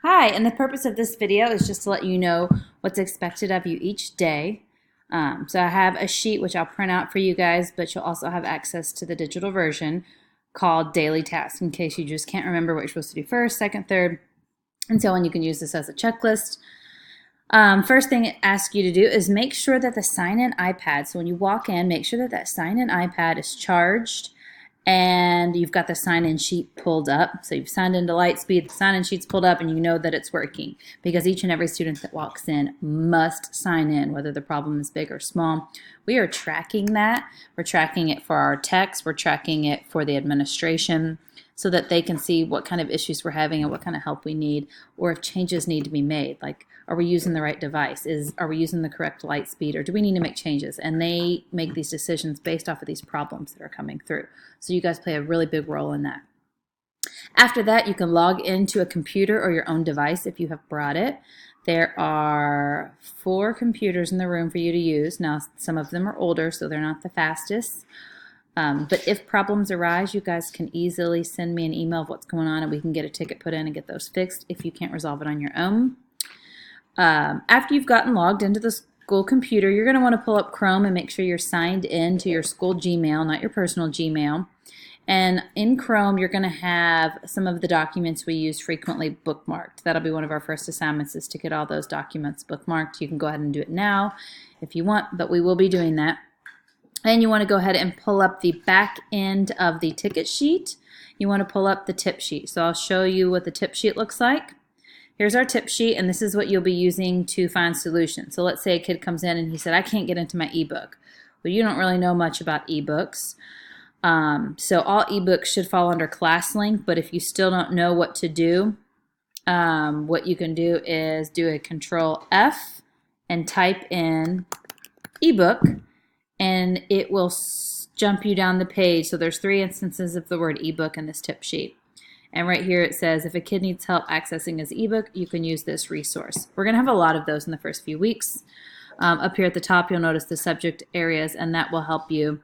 Hi, and the purpose of this video is just to let you know what's expected of you each day. So I have a sheet which I'll print out for you guys, but you'll also have access to the digital version called Daily Tasks in case you just can't remember what you're supposed to do first, second, third, and so on. You can use this as a checklist. First thing it asks you to do is make sure that the sign-in iPad, so when you walk in, make sure that that sign-in iPad is charged and you've got the sign-in sheet pulled up. So you've signed into Lightspeed, the sign-in sheet's pulled up, and you know that it's working because each and every student that walks in must sign in, whether the problem is big or small. We are tracking that. We're tracking it for our techs. We're tracking it for the administration so that they can see what kind of issues we're having and what kind of help we need, or if changes need to be made. Like, are we using the right device? Are we using the correct light speed, or do we need to make changes? And they make these decisions based off of these problems that are coming through. So you guys play a really big role in that. After that, you can log into a computer or your own device if you have brought it. There are 4 computers in the room for you to use. Now, some of them are older, so they're not the fastest. But if problems arise, you guys can easily send me an email of what's going on, and we can get a ticket put in and get those fixed if you can't resolve it on your own. After you've gotten logged into the school computer, you're going to want to pull up Chrome and make sure you're signed in to your school Gmail, not your personal Gmail. And in Chrome, you're going to have some of the documents we use frequently bookmarked. That'll be one of our first assignments, is to get all those documents bookmarked. You can go ahead and do it now if you want, but we will be doing that. And you want to go ahead and pull up the back end of the ticket sheet. You want to pull up the tip sheet. So I'll show you what the tip sheet looks like. Here's our tip sheet, and this is what you'll be using to find solutions. So let's say a kid comes in and he said, I can't get into my ebook. Well, you don't really know much about ebooks. So all ebooks should fall under ClassLink, but if you still don't know what to do, what you can do is do a Control F and type in ebook, and it will jump you down the page. So there's 3 instances of the word ebook in this tip sheet. And right here it says, if a kid needs help accessing his ebook, you can use this resource. We're going to have a lot of those in the first few weeks. Up here at the top, you'll notice the subject areas, and that will help you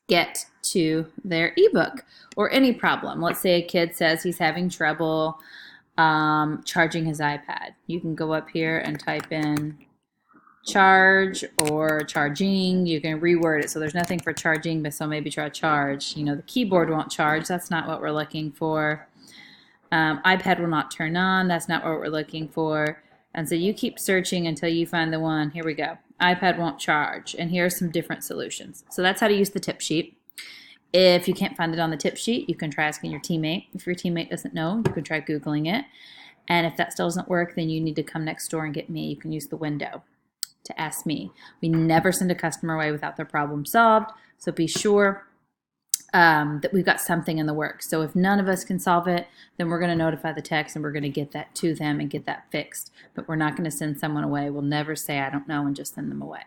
get to their ebook or any problem. Let's say a kid says he's having trouble charging his iPad. You can go up here and type in charge or charging. You can reword it so there's nothing for charging, but so maybe try charge. You know, the keyboard won't charge. That's not what we're looking for. iPad will not turn on. That's not what we're looking for. And so you keep searching until you find the one. Here we go. iPad won't charge. And here are some different solutions. So that's how to use the tip sheet. If you can't find it on the tip sheet, you can try asking your teammate. If your teammate doesn't know, you can try Googling it. And if that still doesn't work, then you need to come next door and get me. You can use the window to ask me. We never send a customer away without their problem solved, so be sure that we've got something in the works. So if none of us can solve it, then we're going to notify the techs and we're going to get that to them and get that fixed. But we're not going to send someone away. We'll never say, I don't know, and just send them away.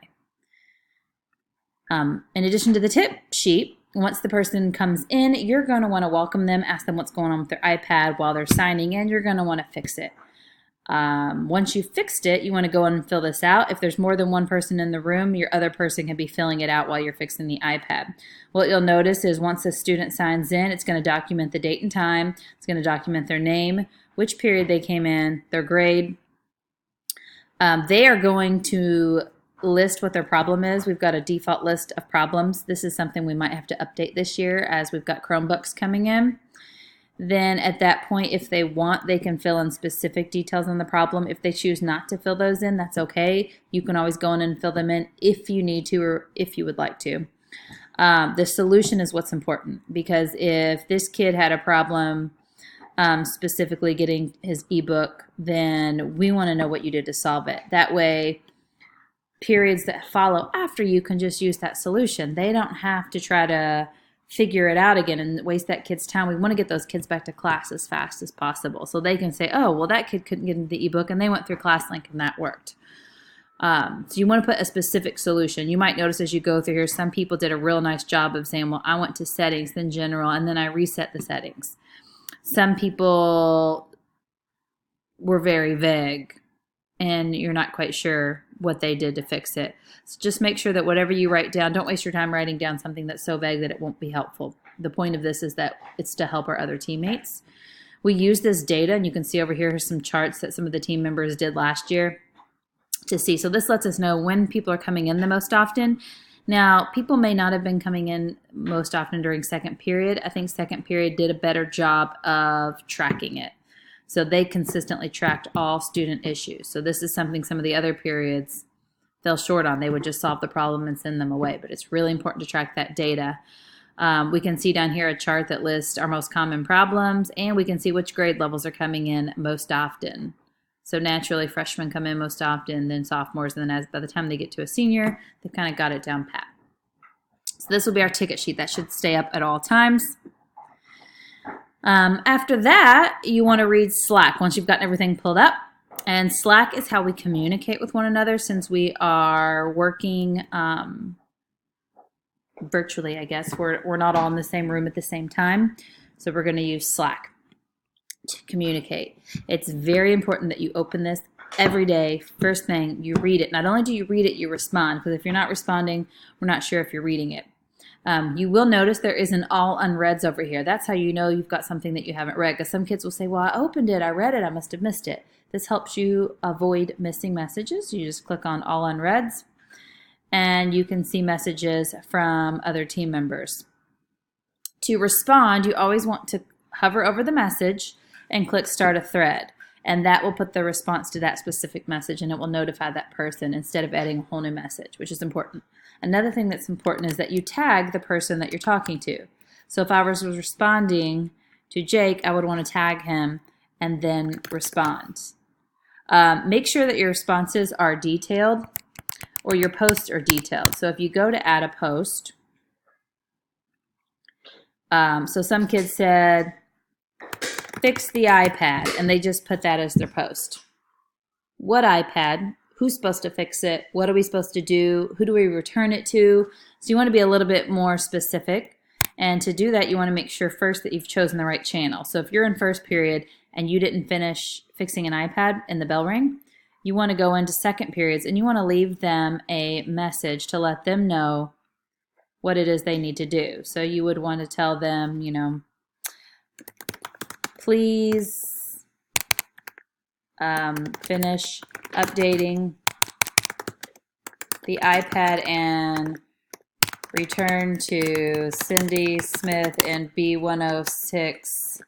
In addition to the tip sheet, once the person comes in, you're going to want to welcome them, ask them what's going on with their iPad while they're signing in. You're going to want to fix it. Once you've fixed it, you want to go in and fill this out. If there's more than one person in the room, your other person can be filling it out while you're fixing the iPad. What you'll notice is once a student signs in, it's going to document the date and time. It's going to document their name, which period they came in, their grade. They are going to list what their problem is. We've got a default list of problems. This is something we might have to update this year as we've got Chromebooks coming in. Then at that point, if they want, they can fill in specific details on the problem. If they choose not to fill those in, that's okay. You can always go in and fill them in if you need to or if you would like to. The solution is what's important, because if this kid had a problem specifically getting his ebook, then we want to know what you did to solve it. That way, periods that follow after you can just use that solution. They don't have to try to figure it out again and waste that kid's time. We want to get those kids back to class as fast as possible so they can say, oh, well, that kid couldn't get into the ebook and they went through ClassLink and that worked. So you want to put a specific solution. You might notice as you go through here, some people did a real nice job of saying, well, I went to settings, then general, and then I reset the settings. Some people were very vague and you're not quite sure what they did to fix it. So just make sure that whatever you write down, don't waste your time writing down something that's so vague that it won't be helpful. The point of this is that it's to help our other teammates. We use this data, and you can see over here some charts that some of the team members did last year to see. So this lets us know when people are coming in the most often. Now, people may not have been coming in most often during second period. I think second period did a better job of tracking it. So they consistently tracked all student issues. So this is something some of the other periods fell short on. They would just solve the problem and send them away. But it's really important to track that data. We can see down here a chart that lists our most common problems, and we can see which grade levels are coming in most often. So naturally, freshmen come in most often, then sophomores, and then by the time they get to a senior, they've kind of got it down pat. So this will be our ticket sheet. That should stay up at all times. After that, you want to read Slack once you've gotten everything pulled up. And Slack is how we communicate with one another since we are working virtually, I guess. We're not all in the same room at the same time. So we're going to use Slack to communicate. It's very important that you open this every day. First thing, you read it. Not only do you read it, you respond. Because if you're not responding, we're not sure if you're reading it. You will notice there is an all unreads over here. That's how you know you've got something that you haven't read. Because some kids will say, well, I opened it, I read it, I must have missed it. This helps you avoid missing messages. You just click on all unreads, and you can see messages from other team members. To respond, you always want to hover over the message and click start a thread. And that will put the response to that specific message, and it will notify that person instead of adding a whole new message, which is important. Another thing that's important is that you tag the person that you're talking to. So if I was responding to Jake, I would want to tag him and then respond. Make sure that your responses are detailed or your posts are detailed. So if you go to add a post, so some kids said, fix the iPad, and they just put that as their post. What iPad? Who's supposed to fix it? What are we supposed to do? Who do we return it to? So you want to be a little bit more specific. And to do that, you want to make sure first that you've chosen the right channel. So if you're in first period and you didn't finish fixing an iPad and the bell rang, you want to go into second periods and you want to leave them a message to let them know what it is they need to do. So you would want to tell them, you know, please finish updating the iPad and return to Cindy Smith in B106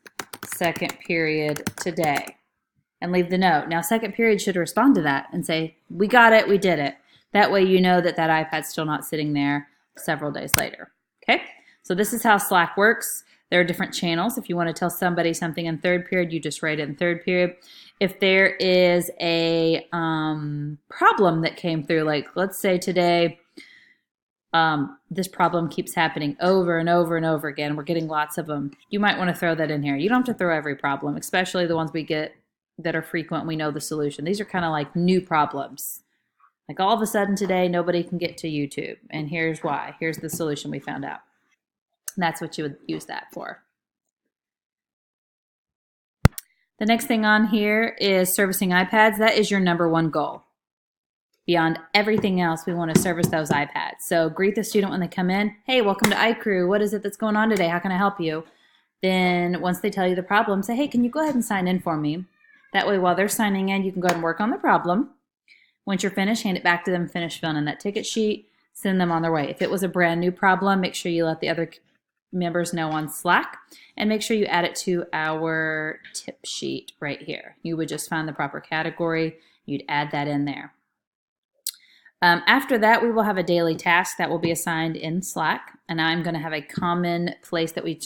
second period today. And leave the note. Now, second period should respond to that and say, we got it, we did it. That way you know that that iPad's still not sitting there several days later. Okay? So this is how Slack works. There are different channels. If you want to tell somebody something in third period, you just write it in third period. If there is a problem that came through, like let's say today, this problem keeps happening over and over and over again. We're getting lots of them. You might want to throw that in here. You don't have to throw every problem, especially the ones we get that are frequent. We know the solution. These are kind of like new problems. Like all of a sudden today, nobody can get to YouTube. And here's why. Here's the solution we found out. And that's what you would use that for. The next thing on here is servicing iPads. That is your number one goal. Beyond everything else, we want to service those iPads. So greet the student when they come in. Hey, welcome to iCrew. What is it that's going on today? How can I help you? Then once they tell you the problem, say, hey, can you go ahead and sign in for me? That way, while they're signing in, you can go ahead and work on the problem. Once you're finished, hand it back to them, finish filling in that ticket sheet, send them on their way. If it was a brand new problem, make sure you let the other members know on Slack, and make sure you add it to our tip sheet right here. You would just find the proper category. You'd add that in there. After that, we will have a daily task that will be assigned in Slack, and I'm going to have a common place that we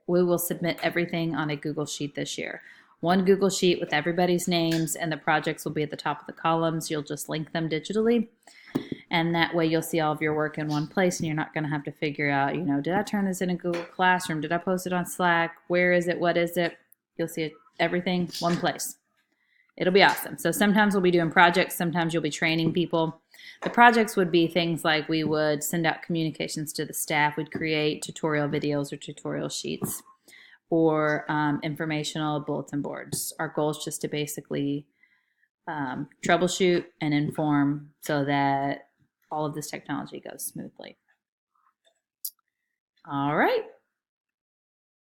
will submit everything on a Google Sheet this year. One Google Sheet with everybody's names, and the projects will be at the top of the columns. You'll just link them digitally, and that way you'll see all of your work in one place, and you're not going to have to figure out, you know, did I turn this in a Google Classroom? Did I post it on Slack? Where is it? What is it? You'll see everything one place. It'll be awesome. So sometimes we'll be doing projects. Sometimes you'll be training people. The projects would be things like we would send out communications to the staff. We'd create tutorial videos or tutorial sheets, or informational bulletin boards. Our goal is just to basically troubleshoot and inform so that all of this technology goes smoothly. All right.